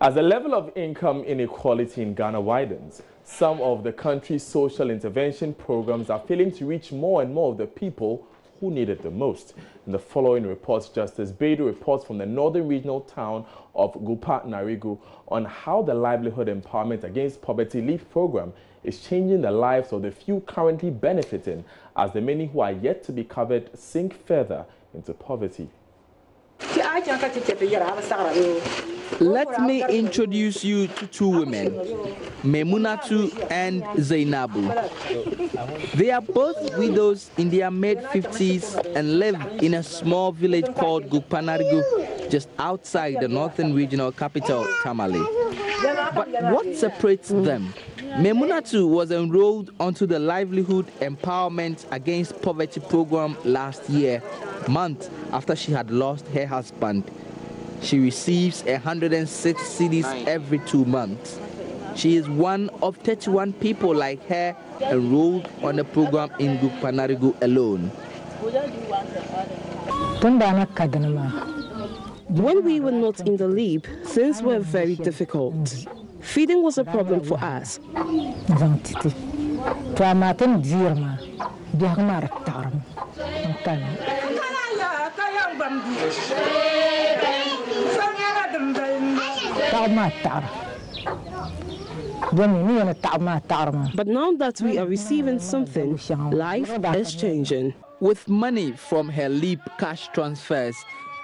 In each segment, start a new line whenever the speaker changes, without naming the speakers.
As the level of income inequality in Ghana widens, some of the country's social intervention programs are failing to reach more and more of the people who need it the most. In the following reports, Justice Beidou reports from the northern regional town of Gupa Narigu on how the Livelihood Empowerment Against Poverty LEAF program is changing the lives of the few currently benefiting, as the many who are yet to be covered sink further into poverty.
Let me introduce you to two women, Memunatu and Zainabu. They are both widows in their mid-50s and live in a small village called Gupanarigu, just outside the northern regional capital, Tamale. But what separates them? Memunatu was enrolled onto the Livelihood Empowerment Against Poverty program last year, months after she had lost her husband. She receives 106 cedis every 2 months. She is one of 31 people like her enrolled on the program in Gupanarigu alone.
When we were not in the LEAP, things were very difficult. Feeding was a problem for us. But now that we are receiving something, life is changing.
With money from her LEAP cash transfers,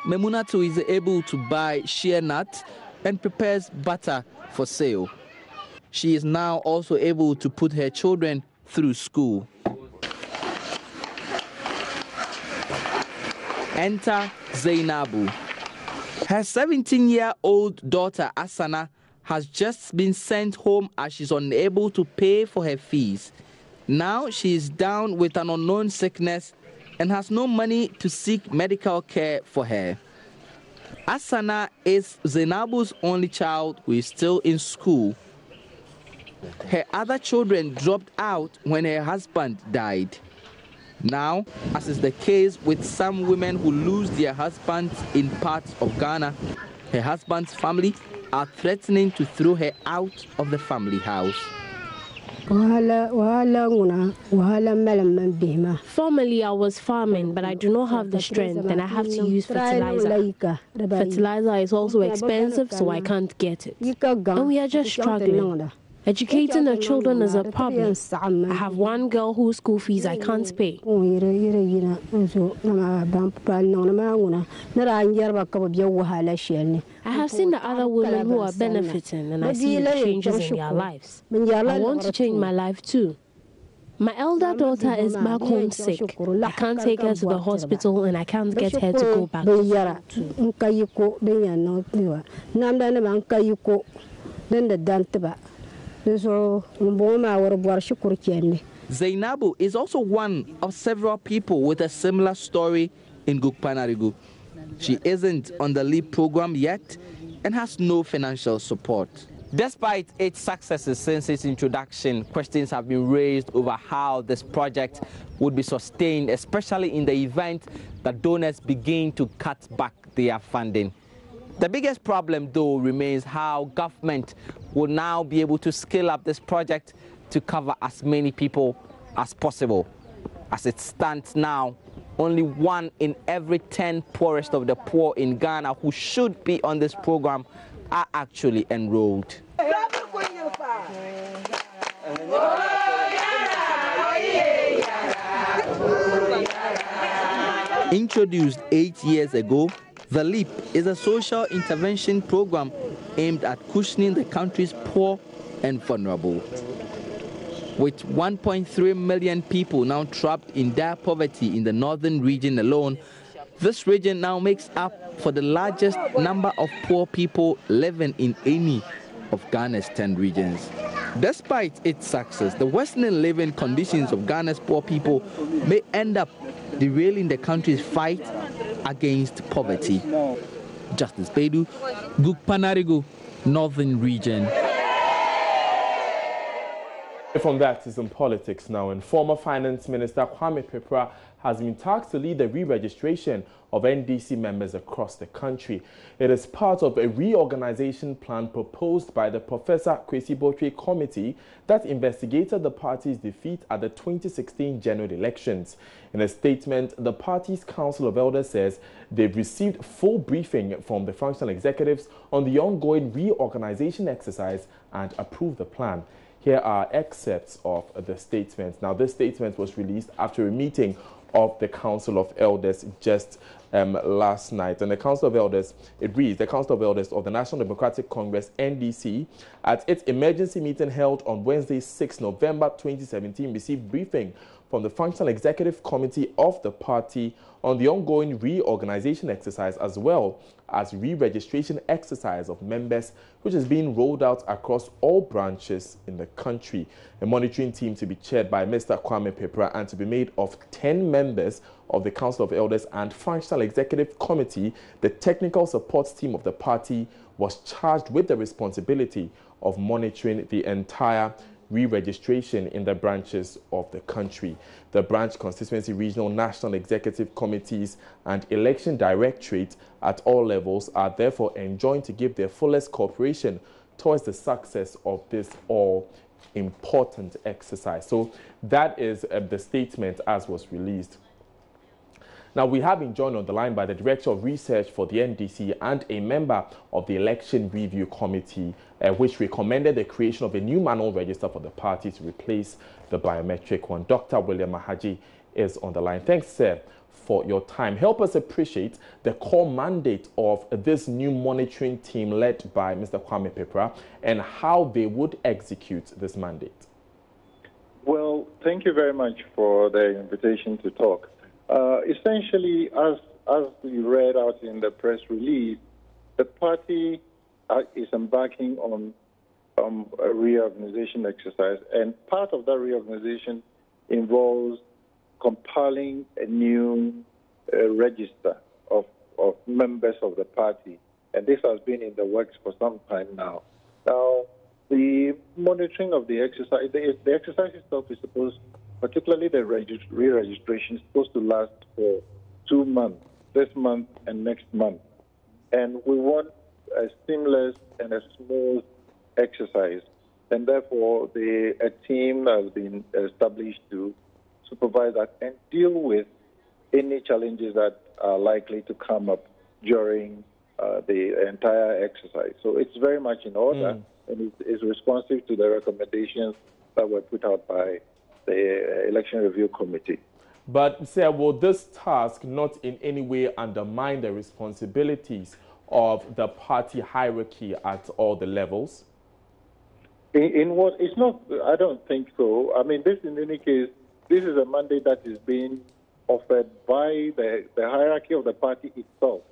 Memunatu is able to buy shea nuts and prepares butter for sale. She is now also able to put her children through school. Enter Zainabu. Her 17-year-old daughter Asana has just been sent home as she's unable to pay for her fees. Now she is down with an unknown sickness and has no money to seek medical care for her. Asana is Zainabu's only child who is still in school. Her other children dropped out when her husband died. Now, as is the case with some women who lose their husbands in parts of Ghana, her husband's family are threatening to throw her out of the family house.
Formerly, I was farming, but I do not have the strength and I have to use fertilizer. Fertilizer is also expensive, so I can't get it. And we are just struggling. Educating the children is a problem. I have one girl whose school fees I can't pay. I have seen the other women who are benefiting and I see the changes in their lives. I want to change my life too. My elder daughter is back home sick. I can't take her to the hospital and I can't get her to go back to school.
Zainabu is also one of several people with a similar story in Gupanarigu. She isn't on the LEAP program yet and has no financial support. Despite its successes since its introduction, questions have been raised over how this project would be sustained, especially in the event that donors begin to cut back their funding. The biggest problem, though, remains how government will now be able to scale up this project to cover as many people as possible. As it stands now, only 1 in every 10 poorest of the poor in Ghana who should be on this program are actually enrolled. Introduced 8 years ago, the LEAP is a social intervention program aimed at cushioning the country's poor and vulnerable. With 1.3 million people now trapped in dire poverty in the northern region alone, this region now makes up for the largest number of poor people living in any of Ghana's 10 regions. Despite its success, the worsening living conditions of Ghana's poor people may end up derailing the country's fight against poverty. Justice Beidou, Gupanarigu, Northern Region.
From that is in politics now, and former Finance Minister Kwame Pepra has been tasked to lead the re-registration of NDC members across the country. It is part of a reorganization plan proposed by the Professor Kwesi Botwe committee that investigated the party's defeat at the 2016 general elections. In a statement, the party's Council of Elders says they've received full briefing from the functional executives on the ongoing reorganization exercise and approved the plan. Here are excerpts of the statement. Now, this statement was released after a meeting of the Council of Elders just last night. And the Council of Elders, it reads, the Council of Elders of the National Democratic Congress, NDC, at its emergency meeting held on Wednesday, 6 November 2017, received briefing from the Functional Executive Committee of the party on the ongoing reorganization exercise as well as re-registration exercise of members, which is being rolled out across all branches in the country. A monitoring team to be chaired by Mr. Kwame Pepra and to be made of 10 members of the Council of Elders and Functional Executive Committee. The technical support team of the party was charged with the responsibility of monitoring the entire re-registration in the branches of the country. The branch, constituency, regional, national executive committees and election directorate at all levels are therefore enjoined to give their fullest cooperation towards the success of this all-important exercise. So that is the statement as was released. Now, we have been joined on the line by the Director of Research for the NDC and a member of the Election Review Committee, which recommended the creation of a new manual register for the party to replace the biometric one. Dr. William Mahaji is on the line. Thanks, sir, for your time. Help us appreciate the core mandate of this new monitoring team led by Mr. Kwame Pepra and how they would execute this mandate.
Well, thank you very much for the invitation to talk. Essentially, as we read out in the press release, the party is embarking on a reorganization exercise, and part of that reorganization involves compiling a new register of members of the party, and this has been in the works for some time now. Now, the monitoring of the exercise, the exercise itself is supposed, particularly the re-registration, is supposed to last for 2 months, this month and next month. And we want a seamless and a smooth exercise. And therefore, a team has been established to supervise that and deal with any challenges that are likely to come up during the entire exercise. So it's very much in order and is responsive to the recommendations that were put out by the Election Review Committee.
But, sir, will this task not in any way undermine the responsibilities of the party hierarchy at all the levels?
In what? It's not, I don't think so. I mean, this, in any case, this is a mandate that is being offered by the hierarchy of the party itself.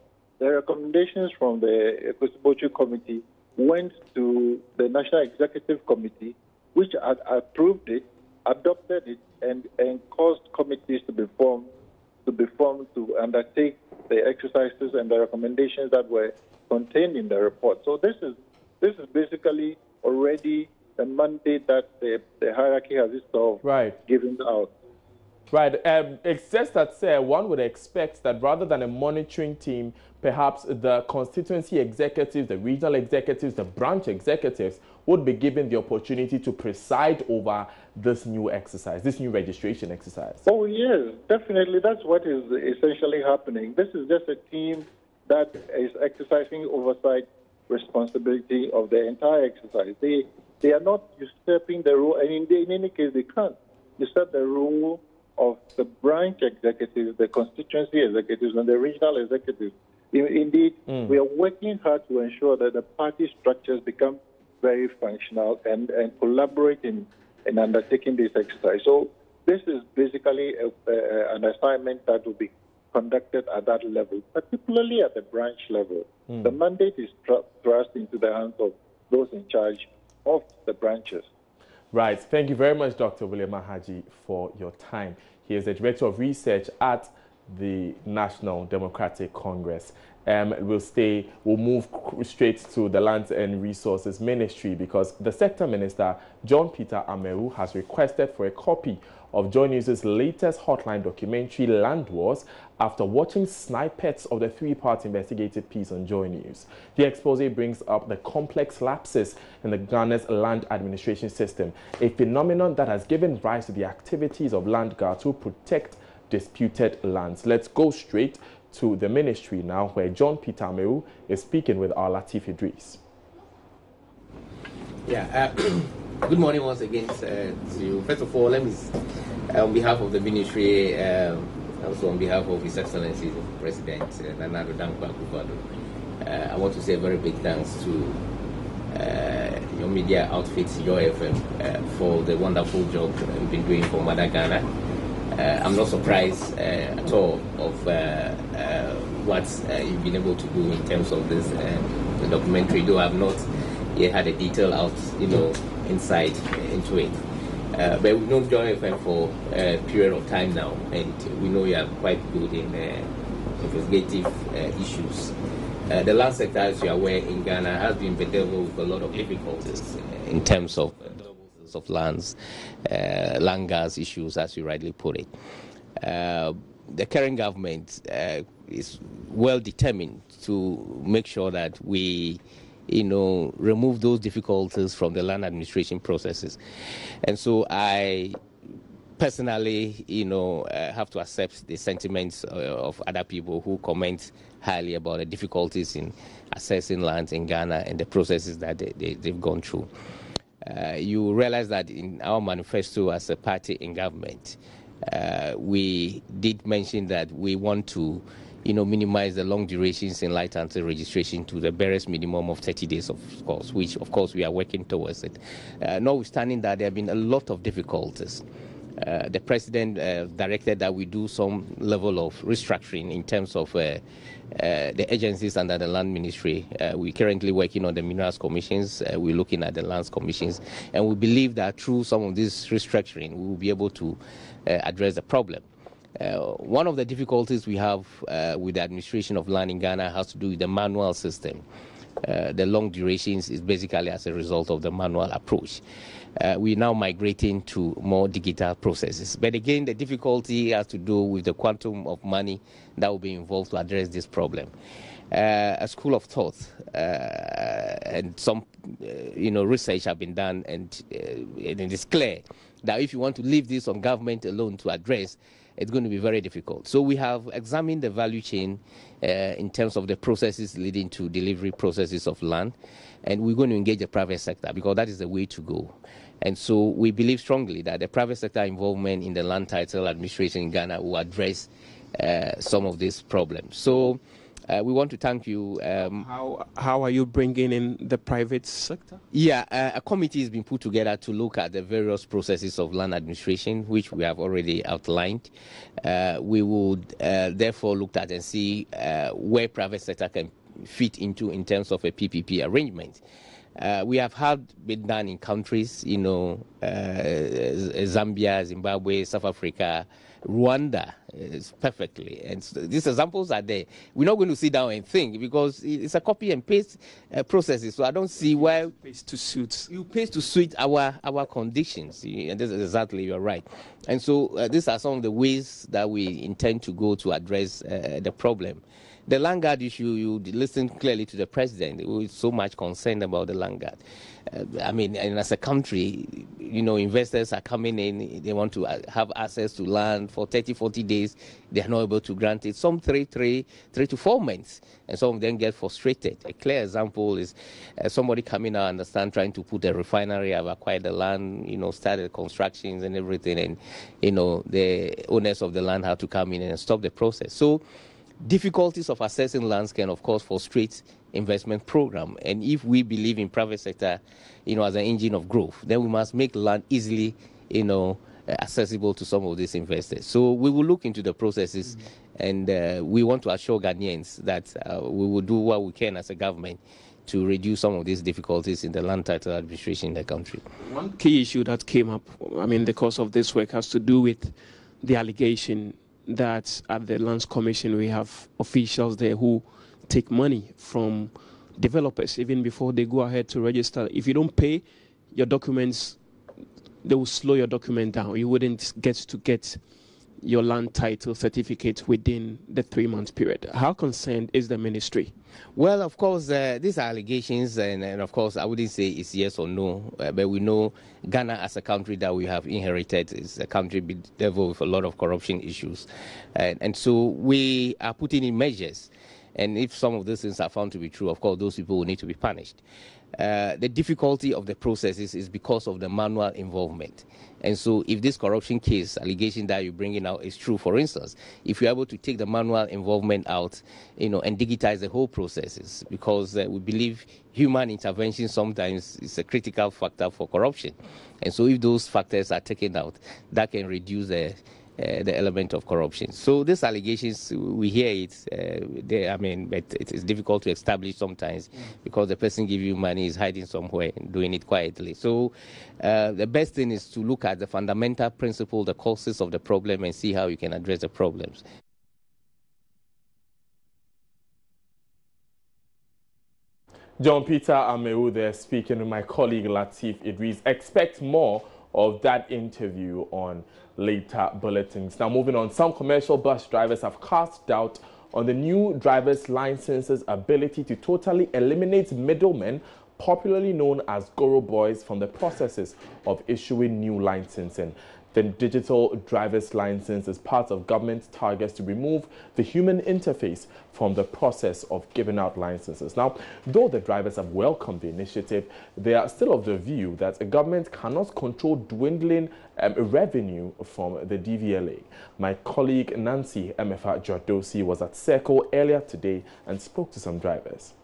The recommendations from the Kwesi Botwe committee went to the National Executive Committee, which had approved it, adopted it, and caused committees to be formed to undertake the exercises and the recommendations that were contained in the report. So this is basically already a mandate that the hierarchy has itself given out.
Right. It's just that, sir, one would expect that rather than a monitoring team, perhaps the constituency executives, the regional executives, the branch executives would be given the opportunity to preside over this new exercise, this new registration exercise.
Oh, yes, definitely. That's what is essentially happening. This is just a team that is exercising oversight responsibility of the entire exercise. They are not usurping the role, and in any case, they can't usurp the role of the branch executives, the constituency executives, and the regional executives. Indeed, we are working hard to ensure that the party structures become very functional and collaborate in undertaking this exercise. So this is basically an assignment that will be conducted at that level, particularly at the branch level. The mandate is thrust into the hands of those in charge of the branches.
Right. Thank you very much, Dr. William Mahaji, for your time. He is the Director of Research at the National Democratic Congress. We'll move straight to the Lands and Resources Ministry because the Sector Minister, John Peter Ameru, has requested for a copy of JoyNews' latest hotline documentary, Land Wars, after watching snippets of the three-part investigative piece on JoyNews. The expose brings up the complex lapses in the Ghana's land administration system, a phenomenon that has given rise to the activities of land guards who protect disputed lands. Let's go straight to the ministry now, where John Peter Amewu is speaking with our Latif Idris.
Good morning once again to you. First of all, let me, on behalf of the ministry, also on behalf of His Excellency the President Nana Addo Dankwa Akufo-Addo, I want to say a very big thanks to your media outfits, Joy FM, for the wonderful job you've been doing for Mother Ghana. I'm not surprised at all of what you've been able to do in terms of this the documentary, though I've not yet had a detail out, insight into it. But we've known Joy FM for a period of time now, and we know you are quite good in investigative issues. The land sector, as you are aware, in Ghana has been bedeviled with a lot of difficulties in terms of lands, land gas issues, as you rightly put it. The current government is well determined to make sure that we remove those difficulties from the land administration processes. And so I personally, have to accept the sentiments of other people who comment highly about the difficulties in accessing lands in Ghana and the processes that they've gone through. You realize that in our manifesto as a party in government, we did mention that we want to minimize the long durations in light title registration to the barest minimum of 30 days, of course, which, of course, we are working towards it. Notwithstanding that, there have been a lot of difficulties. The President directed that we do some level of restructuring in terms of the agencies under the Land Ministry. We're currently working on the Minerals Commissions. We're looking at the Lands Commissions. And we believe that through some of this restructuring, we will be able to address the problem. One of the difficulties we have with the administration of land in Ghana has to do with the manual system. The long durations is basically as a result of the manual approach. We're now migrating to more digital processes. But again, the difficulty has to do with the quantum of money that will be involved to address this problem. A school of thought and some research have been done, and it is clear that if you want to leave this on government alone to address, it's going to be very difficult. So we have examined the value chain in terms of the processes leading to delivery processes of land, and we're going to engage the private sector because that is the way to go. And so we believe strongly that the private sector involvement in the land title administration in Ghana will address some of these problems. So we want to thank you.
How are you bringing in the private sector?
Yeah, a committee has been put together to look at the various processes of land administration, which we have already outlined. We would therefore look at and see where private sector can fit into in terms of a PPP arrangement. We have been done in countries, Zambia, Zimbabwe, South Africa, Rwanda, perfectly. And so these examples are there. We're not going to sit down and think because it's a copy and paste process. So I don't see why
you paste to
suit our conditions. And this is exactly, you're right. And so these are some of the ways that we intend to go to address the problem. The land guard issue, you listen clearly to the president, who is so much concerned about the land guard. And as a country, investors are coming in, they want to have access to land for 30, 40 days. They are not able to grant it. Some 3 to 4 months, and some of them get frustrated. A clear example is somebody coming out, trying to put a refinery, have acquired the land, started constructions and everything, and, the owners of the land have to come in and stop the process. So difficulties of accessing lands can, of course, frustrate investment program. And if we believe in private sector, as an engine of growth, then we must make land easily, accessible to some of these investors. So we will look into the processes, and we want to assure Ghanaians that we will do what we can as a government to reduce some of these difficulties in the land title administration in the country.
One key issue that came up, in the course of this work, has to do with the allegation that at the Lands Commission we have officials there who take money from developers even before they go ahead to register. If you don't pay, your documents they will slow your document down. You wouldn't get your land title certificate within the 3-month period. How concerned is the ministry?
Well, of course, these are allegations, and of course, I wouldn't say it's yes or no, but we know Ghana as a country that we have inherited is a country devil with a lot of corruption issues. And so we are putting in measures. And if some of those things are found to be true, of course, those people will need to be punished. The difficulty of the process is because of the manual involvement. And so if this corruption case allegation that you're bringing out is true, for instance, if you're able to take the manual involvement out, and digitize the whole processes, because we believe human intervention sometimes is a critical factor for corruption. And so if those factors are taken out, that can reduce the element of corruption. So these allegations, we hear it, but it is difficult to establish sometimes because the person giving you money is hiding somewhere and doing it quietly. So the best thing is to look at the fundamental principle, the causes of the problem, and see how you can address the problems.
John Peter Amewu there speaking with my colleague Latif Idris. Expect more of that interview on later bulletins. Now moving on, some commercial bus drivers have cast doubt on the new driver's license's ability to totally eliminate middlemen, popularly known as Goro boys, from the processes of issuing new licensing. The digital driver's license is part of government's targets to remove the human interface from the process of giving out licenses. Now, though the drivers have welcomed the initiative, they are still of the view that a government cannot control dwindling revenue from the DVLA. My colleague Nancy Emefa Jodosi was at Circle earlier today and spoke to some drivers.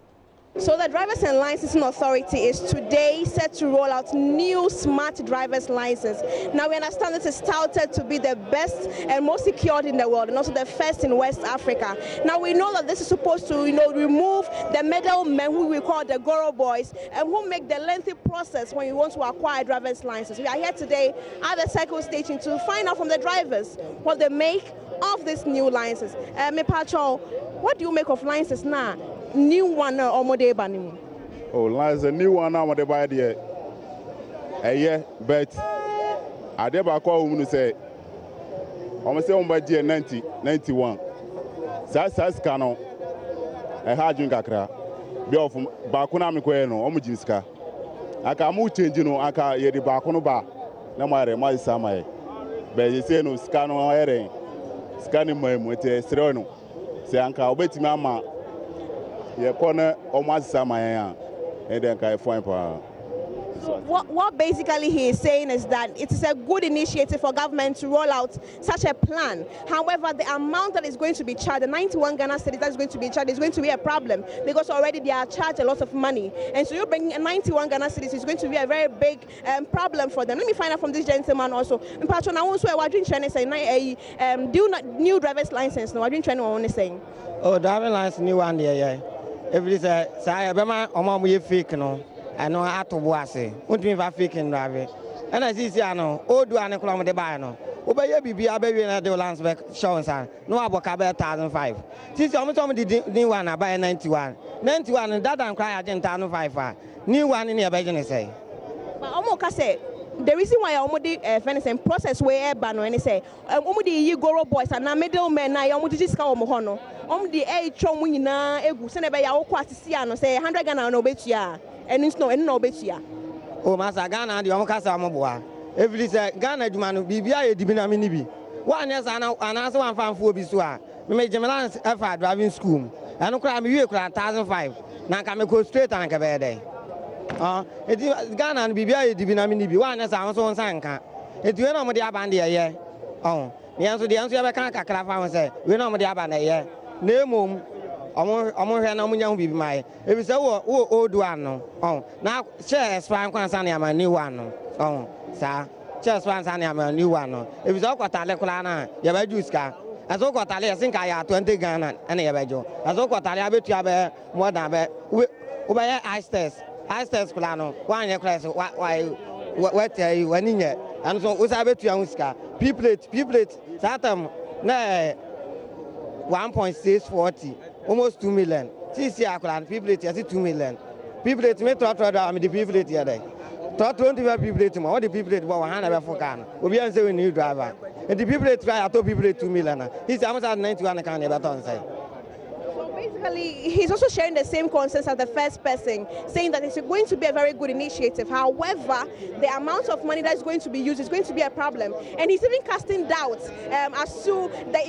So the Drivers and Licensing Authority is today set to roll out new smart driver's license. Now we understand this is touted to be the best and most secured in the world, and also the first in West Africa. Now we know that this is supposed to, remove the middlemen who we call the Goro boys, and who make the lengthy process when you want to acquire a driver's license. We are here today at the Circle station to find out from the drivers what they make of this new license. Mepacho, what do you make of license now? New one or more day banimu.
Oh, lies a new one now. By the yeah, but I never call him to say, I'm saying by the 91. Says Cano, a hard drink akra. Be off Bakuna Miqueno, Omujinska. I can move changing, I can hear the Bakuno bar. No matter my summer. But you say no scano airing. Scanning my with a Sereno. Say, Uncle, I'll bet Mamma. Corner almost some and then I find
what basically he is saying is that it is a good initiative for government to roll out such a plan. However, the amount that is going to be charged, the 91 Ghana cedis that is going to be charged, is going to be a problem because already they are charged a lot of money. And so you're bringing a 91 Ghana cedis is going to be a very big problem for them. Let me find out from this gentleman also. In Patron, I also was doing training saying new driver's license. No, I didn't train on saying.
Oh, driving license new one there, yeah. Every day, say, "Bema, Oma, we fake no. I know how to boase. Won't me for fake and drive. And I see, I know. Oh, do I know come the buy no? Obey your baby, I baby na the Landsberg show son. No about 1,005. Since I'm talking the new one, I buy 91. 91 and that I'm crying 1,005. New one in your bedroom say.
But Omo say. The reason why I almost process where ban or any say, you Goro boys and now middlemen, I almost just call Mohono. The a chomina, a good send by our quatisiano, say 100 Ghana no betia, and it's no betia.
Oh, Massa Ghana, the Omacasa Moboa. Every day, Ghana, man, BBI, Dibinaminibi. 1 year and answer one fan for Bisua. We made Jamalans effort driving school. I don't cry me, you cry 1,005. Now come go straight and Cabede. Ghana and BBI Dibinaminibi, 1 year and so on Sanka. It's you know the Abandia, oh, the answer I can't say, we know the Abandia. Name I'm no young be my. If it's old one, oh, now chairs fine concerning my new one, oh, sir, chairs concerning my new one. If it's all got a lecolana, Yabajuska, as all got I think I have 20 Ghana and Yabajo, as all got I bet you have more than Ubaya ice test plano, 1 year class, what tell you when in it, and so was I bet you, people, Satam, nay. 1.640, almost 2 million. CC Aklan, people, 2 million. People, me to the people here. 25 people, all the people that were handed for Ghana. We are saying new driver. And the people that try, I told people 2 million. He's almost at 91 account about say.
Basically, he's also sharing the same concerns as the first person, saying that it's going to be a very good initiative. However, the amount of money that's going to be used is going to be a problem. And he's even casting doubts as to that,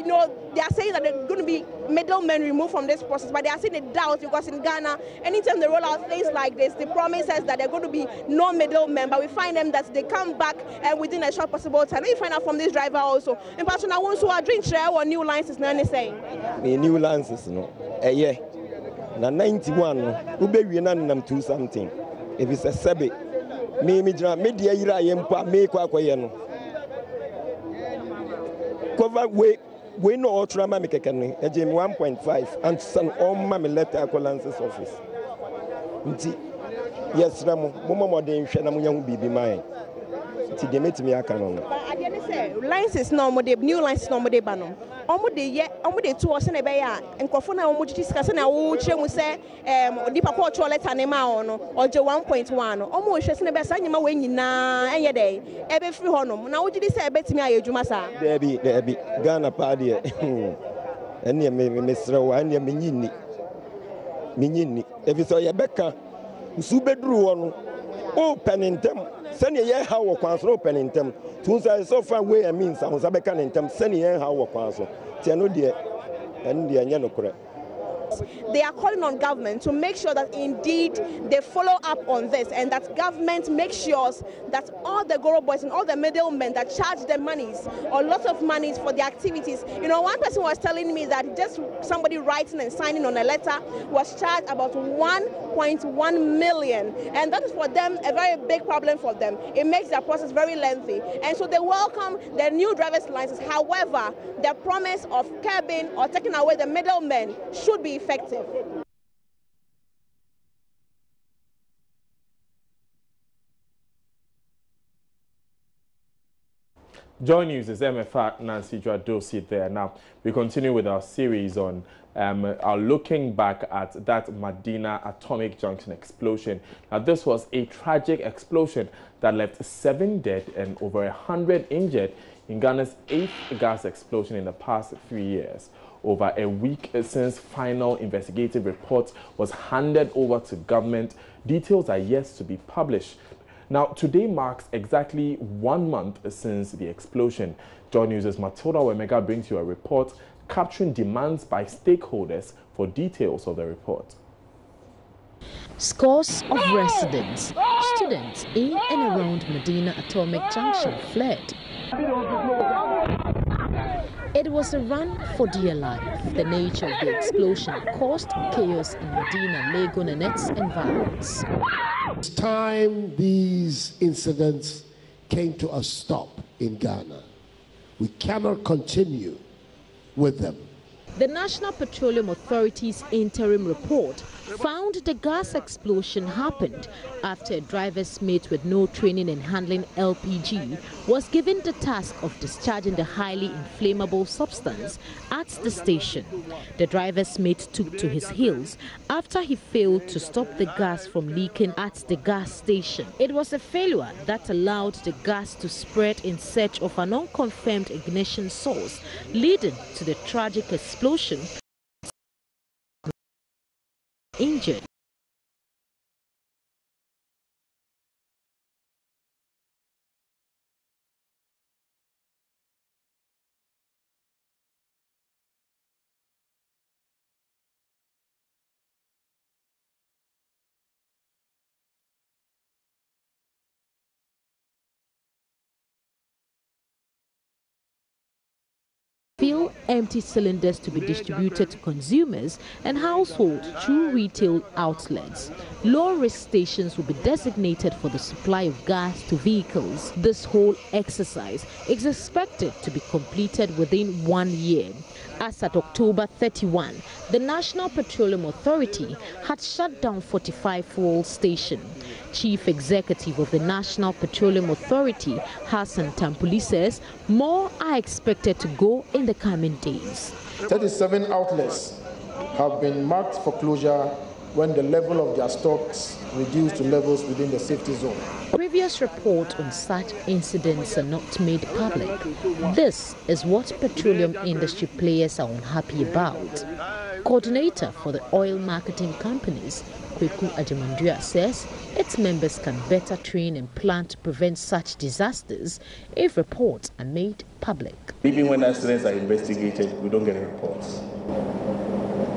they are saying that there are going to be middlemen removed from this process, but they are saying the doubts because in Ghana, anytime they roll out things like this, the promise says that there are going to be no middlemen, but we find them that they come back within a short possible time. And you find out from this driver also. In fact, I want to drink share or new licenses, none saying.
New licenses, no. Yeah, na 91 ube na nam 2 something if it's a sebe me media ira yempa me kwakoye no cover we no ultra ma me keke no eje me 1.5 and some on ma me letter accolances office nti yes na mo modern hwe na mo nya hu bibi man nti de metimi aka no no
but ade ne say license no mo de new license no mo de ba no omo de to ose na be ya nkofo na omo giti sika se na wo kire mu se di papa ocho letter ne ma o no oje 1.1 no omo hwe se na be sa nyima we nyina enye dey e be free ho no na wo giti se e betimi ayedwuma sa
there be Ghana pa de ene me srewa ene me nyinni efi so ye beka nsu beduru wo no o penentem sene ye ha wo kwan so penentem tun say so far way I mean so beka nentem sene ye ha wo kwan so tie no de en de anya no kore.
They are calling on government to make sure that indeed they follow up on this and that government makes sure that all the Goro boys and all the middlemen that charge them monies or lots of monies for the activities. One person was telling me that just somebody writing and signing on a letter was charged about 1.1 million. And that is for them a very big problem for them. It makes their process very lengthy. And so they welcome the new driver's license. However, the promise of curbing or taking away the middlemen should be effective.
JoyNews is MFA Nancy Joadosi there. Now, we continue with our series on our looking back at that Medina atomic junction explosion. Now, this was a tragic explosion that left 7 dead and over 100 injured in Ghana's 8th gas explosion in the past 3 years. Over a week since final investigative report was handed over to government, details are yet to be published. Now, today marks exactly 1 month since the explosion. JoyNews' Matilda Wemega brings you a report capturing demands by stakeholders for details of the report.
Scores of residents, students in and around Medina Atomic Junction fled. It was a run for dear life. The nature of the explosion caused chaos in Medina, Legon, and violence.
It's time these incidents came to a stop in Ghana. We cannot continue with them.
The National Petroleum Authority's interim report found the gas explosion happened after a driver's mate with no training in handling LPG was given the task of discharging the highly inflammable substance at the station. The driver's mate took to his heels after he failed to stop the gas from leaking at the gas station. It was a failure that allowed the gas to spread in search of an unconfirmed ignition source, leading to the tragic explosion. Injured. Fill empty cylinders to be distributed to consumers and households through retail outlets. Low-risk stations will be designated for the supply of gas to vehicles. This whole exercise is expected to be completed within 1 year. As at October 31, the National Petroleum Authority had shut down 45 fuel stations. Chief Executive of the National Petroleum Authority, Hassan Tampuli, says more are expected to go in the coming days.
37 outlets have been marked for closure when the level of their stocks reduce to levels within the safety zone.
Previous reports on such incidents are not made public. This is what petroleum industry players are unhappy about. Coordinator for the oil marketing companies, Kweku Ajimandua, says its members can better train and plan to prevent such disasters if reports are made public.
Even when accidents are investigated, we don't get reports.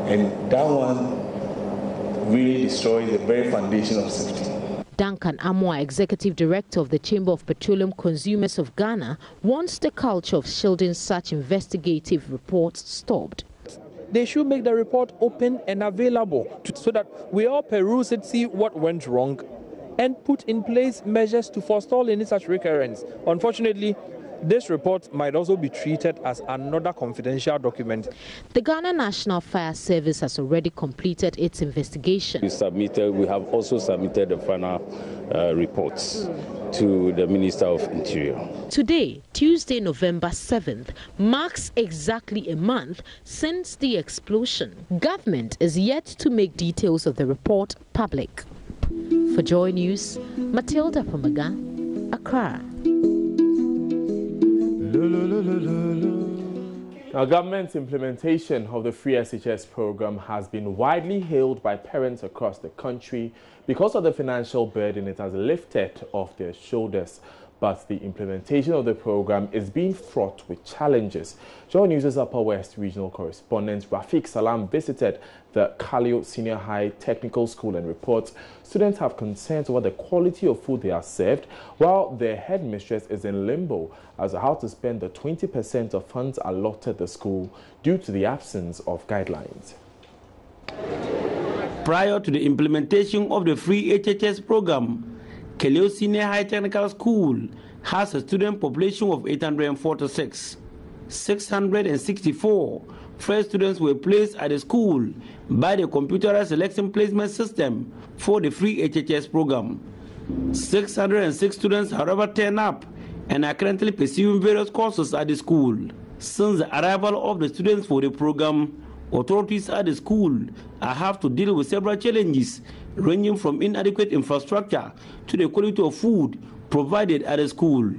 And that one really destroys the very foundation of safety.
Duncan Amoa, Executive Director of the Chamber of Petroleum Consumers of Ghana, wants the culture of shielding such investigative reports stopped.
They should make the report open and available so that we all peruse it, see what went wrong, and put in place measures to forestall any such recurrence. Unfortunately, this report might also be treated as another confidential document.
The Ghana National Fire Service has already completed its investigation.
We have also submitted the final reports to the Minister of Interior.
Today, Tuesday, November 7th, marks exactly a month since the explosion. Government is yet to make details of the report public. For Joy News, Matilda Pomaga, Accra.
Now, government's implementation of the free SHS program has been widely hailed by parents across the country because of the financial burden it has lifted off their shoulders. But the implementation of the program is being fraught with challenges. JoyNews' Upper West Regional Correspondent Rafiq Salam visited the Kalio Senior High Technical School and reports students have concerns over the quality of food they are served, while their headmistress is in limbo as to how to spend the 20% of funds allotted the school due to the absence of guidelines.
Prior to the implementation of the free HHS program, Kalio Senior High Technical School has a student population of 846. 664 fresh students were placed at the school by the computerized selection placement system for the free HHS program. 606 students, however, turn up and are currently pursuing various courses at the school. Since the arrival of the students for the program, authorities at the school have to deal with several challenges, ranging from inadequate infrastructure to the quality of food provided at the school.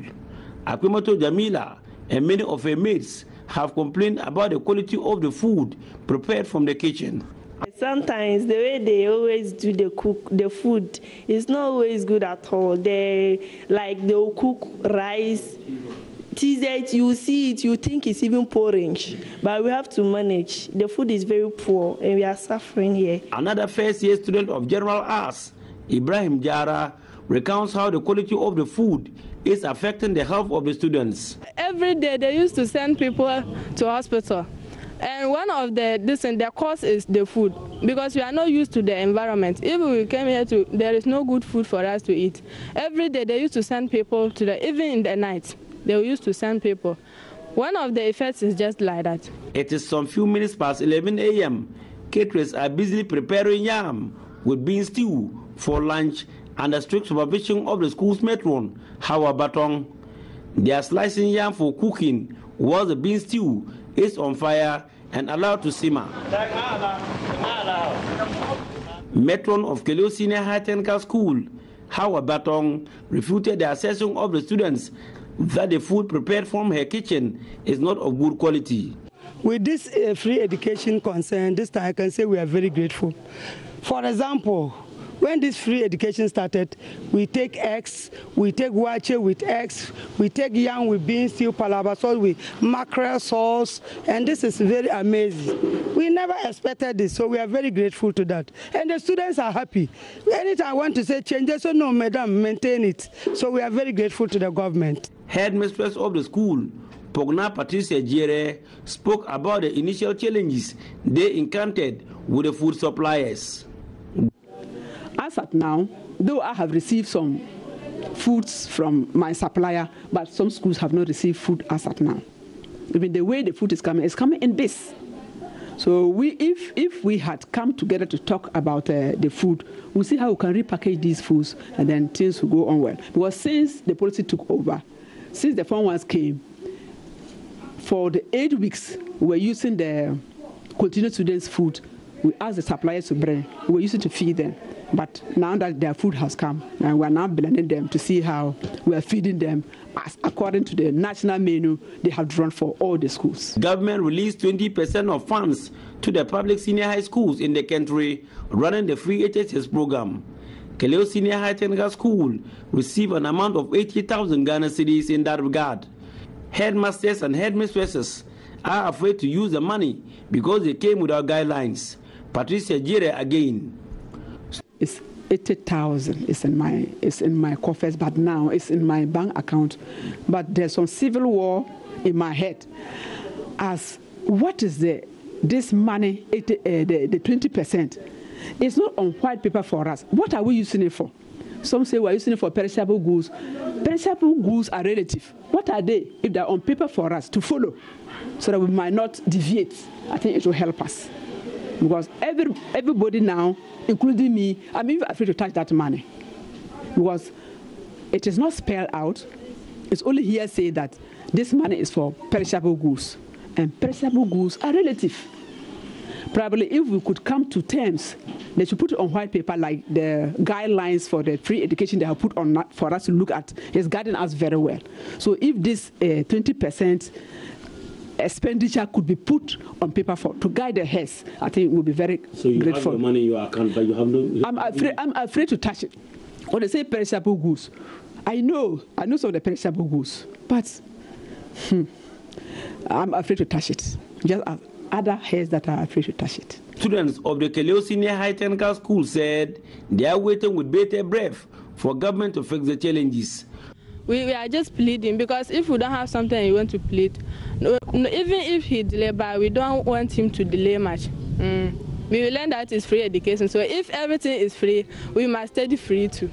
Akwimato Jamila and many of her mates have complained about the quality of the food prepared from the kitchen.
Sometimes the way they always do the food is not always good at all. They'll cook rice. You see it, you think it's even porridge, but we have to manage. The food is very poor and we are suffering here.
Another first-year student of General Arts, Ibrahim Jara, recounts how the quality of the food is affecting the health of the students.
Every day they used to send people to hospital. And one of the cause is the food, because we are not used to the environment. If we came here there is no good food for us to eat. Every day they used to send people even in the night. They used to send people. One of the effects is just like that. It
is some few minutes past 11 a.m. Caterers are busily preparing yam with bean stew for lunch under strict supervision of the school's matron, Hawa Batong. They are slicing yam for cooking while the bean stew is on fire and allowed to simmer. Matron of Kalio Senior High Technical School, Hawa Batong, refuted the assertion of the students that the food prepared from her kitchen is not of good quality.
With this free education concern, this time I can say we are very grateful. For example, when this free education started, we take eggs, we take wache with eggs, we take yam with bean stew, palava sauce with mackerel sauce, and this is very amazing. We never expected this, so we are very grateful to that. And the students are happy. Anytime I want to say changes, so no, madam, maintain it. So we are very grateful to the government.
Headmistress of the school, Pogna Patricia Jere, spoke about the initial challenges they encountered with the food suppliers.
As at now, though I have received some foods from my supplier, but some schools have not received food as at now. Even the way the food is coming in this. So if we had come together to talk about the food, we'll see how we can repackage these foods and then things will go on well. Because since the policy took over, since the Form 1s came, for the 8 weeks, we're using the continued students' food we asked the suppliers to bring. We used to feed them. But now that their food has come, and we are now blending them to see how we are feeding them as according to the national menu they have drawn for all the schools.
Government released 20% of funds to the public senior high schools in the country running the free HSS program. Keleo Senior High Technical School received an amount of 80,000 Ghana cedis in that regard. Headmasters and headmistresses are afraid to use the money because they came without guidelines. Patricia Jire again.
It's 80,000. It's in my coffers, but now it's in my bank account. But there's some civil war in my head. As what is this money? The 20%. It's not on white paper for us. What are we using it for? Some say we're using it for perishable goods. Perishable goods are relative. What are they if they're on paper for us to follow so that we might not deviate? I think it will help us. Because everybody now, including me, I'm even afraid to touch that money. Because it is not spelled out. It's only hearsay that this money is for perishable goods. And perishable goods are relative. Probably if we could come to terms, they should put it on white paper like the guidelines for the free education they have put on for us to look at. It's guiding us very well. So if this 20% expenditure could be put on paper to guide the heads, I think we'll be very grateful.
So you have the money in your account, but you have no...
I'm afraid to touch it. When they say perishable goods, I know some of the perishable goods, but I'm afraid to touch it. Just as other heads that are afraid to touch it.
Students of the Keleo Senior High Technical School said they are waiting with bated breath for government to fix the challenges.
We are just pleading because if we don't have something we want to plead, even if he delay, but we don't want him to delay much. We will learn that it's free education. So if everything is free, we must study free too.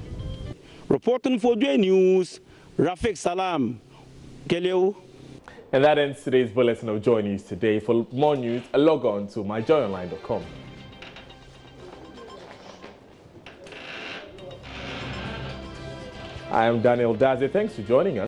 Reporting for JoyNews, Rafik Salam, Keleo.
And that ends today's bulletin of Joy News today. For more news, log on to myjoyonline.com. I am Daniel Daze. Thanks for joining us.